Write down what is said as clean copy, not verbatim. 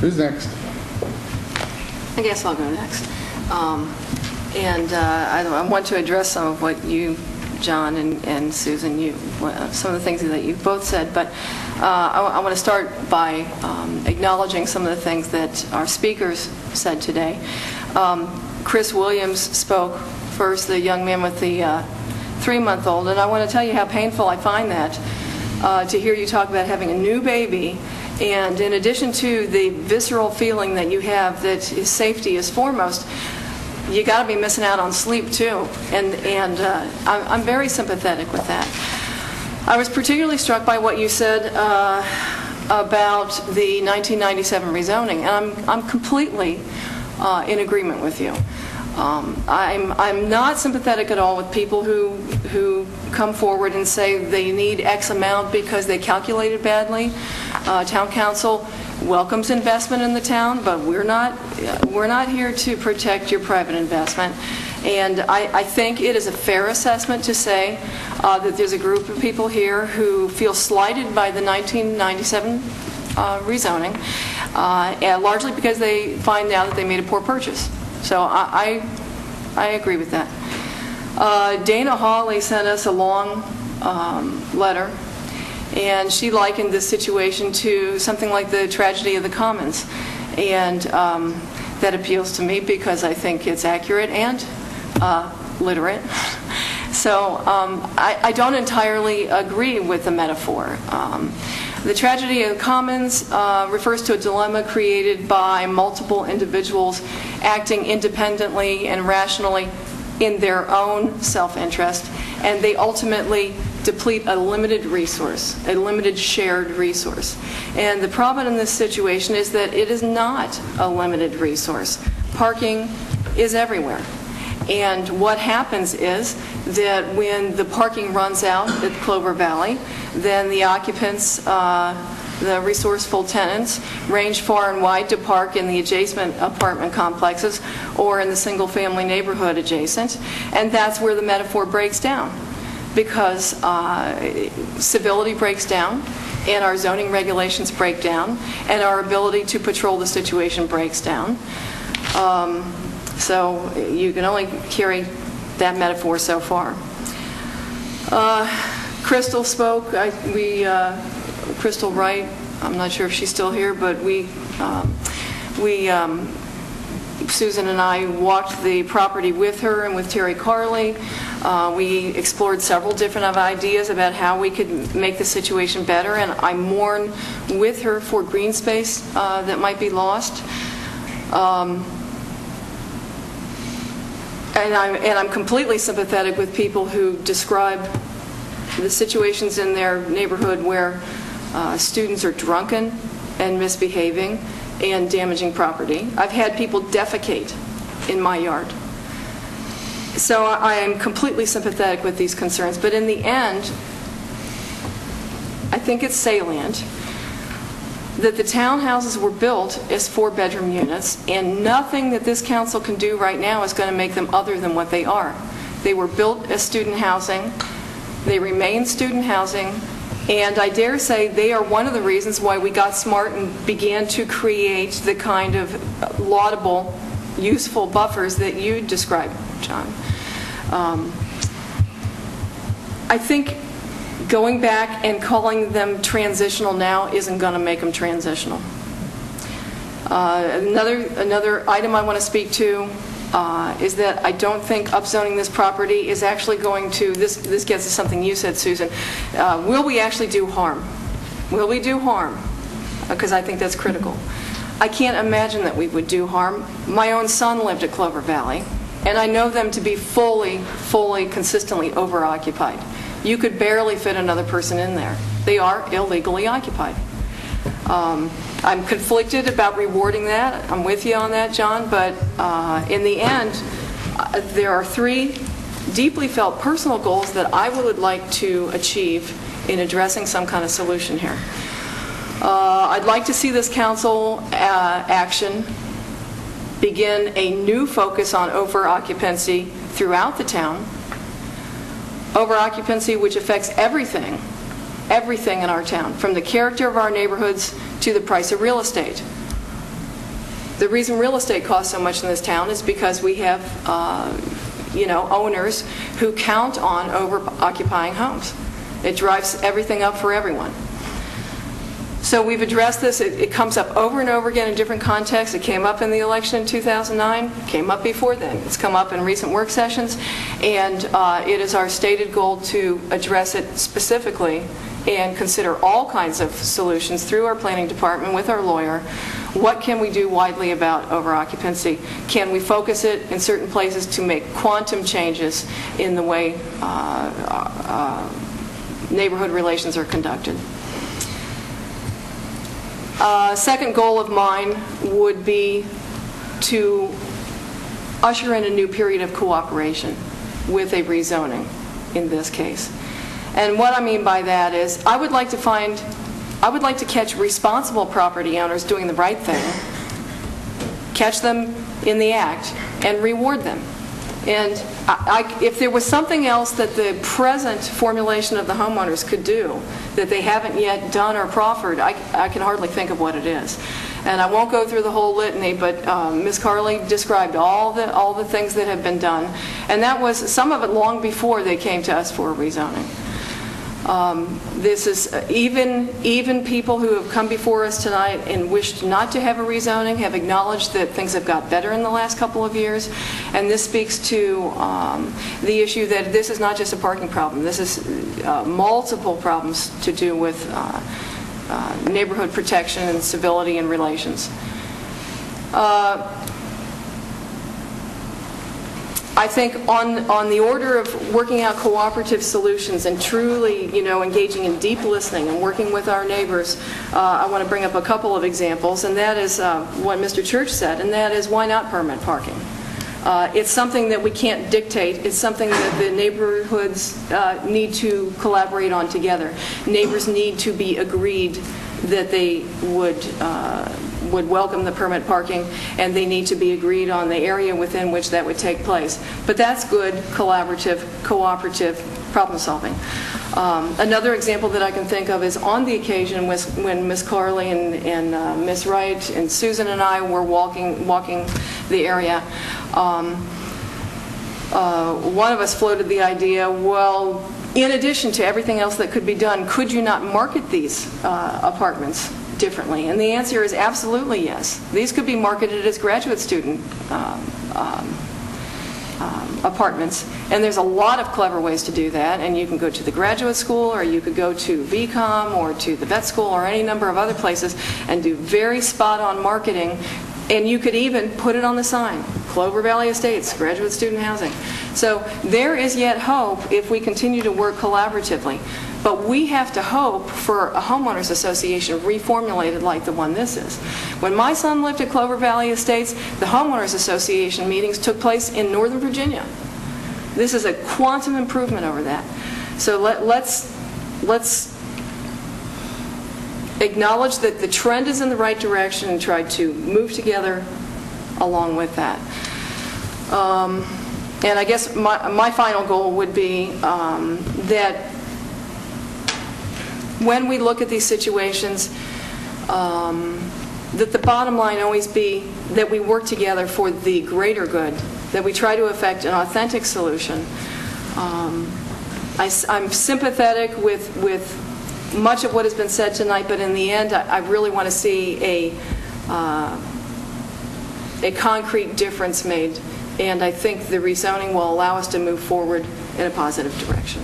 Who's next? I guess I'll go next. I want to address some of what you, John, and Susan, some of the things that you both said, but I want to start by acknowledging some of the things that our speakers said today. Chris Williams spoke first, the young man with the 3-month-old, and I want to tell you how painful I find that to hear you talk about having a new baby, and in addition to the visceral feeling that you have that his safety is foremost, you got to be missing out on sleep too, and I'm very sympathetic with that. I was particularly struck by what you said about the 1997 rezoning, and I'm completely in agreement with you. I'm not sympathetic at all with people who come forward and say they need X amount because they calculated badly. Town council welcomes investment in the town, but we're not here to protect your private investment. And I think it is a fair assessment to say that there's a group of people here who feel slighted by the 1997 rezoning, and largely because they find now that they made a poor purchase. So I agree with that. Dana Hawley sent us a long letter, and she likened this situation to something like the tragedy of the Commons, and that appeals to me because I think it's accurate and literate. So I don't entirely agree with the metaphor. The tragedy of the Commons refers to a dilemma created by multiple individuals acting independently and rationally in their own self-interest, and they ultimately deplete a limited resource, a limited shared resource. And the problem in this situation is that it is not a limited resource. Parking is everywhere. And what happens is that when the parking runs out at Clover Valley, then the occupants, the resourceful tenants, range far and wide to park in the adjacent apartment complexes or in the single-family neighborhood adjacent. And that's where the metaphor breaks down, because civility breaks down, and our zoning regulations break down, and our ability to patrol the situation breaks down. So you can only carry that metaphor so far. Crystal spoke. Crystal Wright, I'm not sure if she's still here, but Susan and I walked the property with her and with Terry Carley. We explored several different ideas about how we could make the situation better, and I mourn with her for green space that might be lost. And I'm completely sympathetic with people who describe the situations in their neighborhood where students are drunken and misbehaving and damaging property. I've had people defecate in my yard. So I am completely sympathetic with these concerns. But in the end, I think it's salient that the townhouses were built as 4-bedroom units, and nothing that this council can do right now is going to make them other than what they are. They were built as student housing. They remain student housing. And I dare say they are one of the reasons why we got smart and began to create the kind of laudable, useful buffers that you described, John. I think going back and calling them transitional now isn't going to make them transitional. Another item I want to speak to is that I don't think upzoning this property is actually going to, this gets to something you said, Susan, will we actually do harm? Will we do harm? Because I think that's critical. I can't imagine that we would do harm. My own son lived at Clover Valley, and I know them to be fully, consistently over-occupied. You could barely fit another person in there. They are illegally occupied. I'm conflicted about rewarding that. I'm with you on that, John, but in the end, there are 3 deeply felt personal goals that I would like to achieve in addressing some kind of solution here. I'd like to see this council action begin a new focus on over-occupancy throughout the town. Over-occupancy which affects everything in our town, from the character of our neighborhoods to the price of real estate. The reason real estate costs so much in this town is because we have owners who count on over-occupying homes. It drives everything up for everyone. So we've addressed this. It comes up over and over again in different contexts. It came up in the election in 2009, came up before then. It's come up in recent work sessions, and it is our stated goal to address it specifically and consider all kinds of solutions through our planning department with our lawyer. What can we do widely about over-occupancy? Can we focus it in certain places to make quantum changes in the way neighborhood relations are conducted? Second goal of mine would be to usher in a new period of cooperation with a rezoning in this case. And what I mean by that is I would like to catch responsible property owners doing the right thing, catch them in the act, and reward them. And if there was something else that the present formulation of the homeowners could do that they haven't yet done or proffered, I can hardly think of what it is. And I won't go through the whole litany, but Ms. Carley described all the things that have been done, and that was some of it long before they came to us for a rezoning. This is even people who have come before us tonight and wished not to have a rezoning have acknowledged that things have got better in the last couple of years, and this speaks to the issue that this is not just a parking problem. This is multiple problems to do with neighborhood protection and civility and relations. I think on the order of working out cooperative solutions and truly, engaging in deep listening and working with our neighbors, I want to bring up a couple of examples, and that is what Mr. Church said, and that is why not permanent parking? It's something that we can't dictate. It's something that the neighborhoods need to collaborate on together. Neighbors need to be agreed that they would welcome the permit parking, and they need to be agreed on the area within which that would take place. But that's good collaborative, cooperative problem solving. Another example that I can think of is on the occasion when Ms. Carley and Ms. Wright and Susan and I were walking the area. One of us floated the idea, well, in addition to everything else that could be done, could you not market these apartments differently? And the answer is absolutely yes. These could be marketed as graduate student apartments, and there's a lot of clever ways to do that, and you can go to the graduate school, or you could go to VCOM or to the vet school or any number of other places and do very spot-on marketing, and you could even put it on the sign, Clover Valley Estates, graduate student housing. So there is yet hope if we continue to work collaboratively. But we have to hope for a homeowners association reformulated like the one this is. When my son lived at Clover Valley Estates, the homeowners association meetings took place in Northern Virginia. This is a quantum improvement over that. So let's acknowledge that the trend is in the right direction and try to move together along with that. And I guess my final goal would be that when we look at these situations, that the bottom line always be that we work together for the greater good, that we try to effect an authentic solution. I'm sympathetic with much of what has been said tonight, but in the end, I really want to see a concrete difference made, and I think the rezoning will allow us to move forward in a positive direction.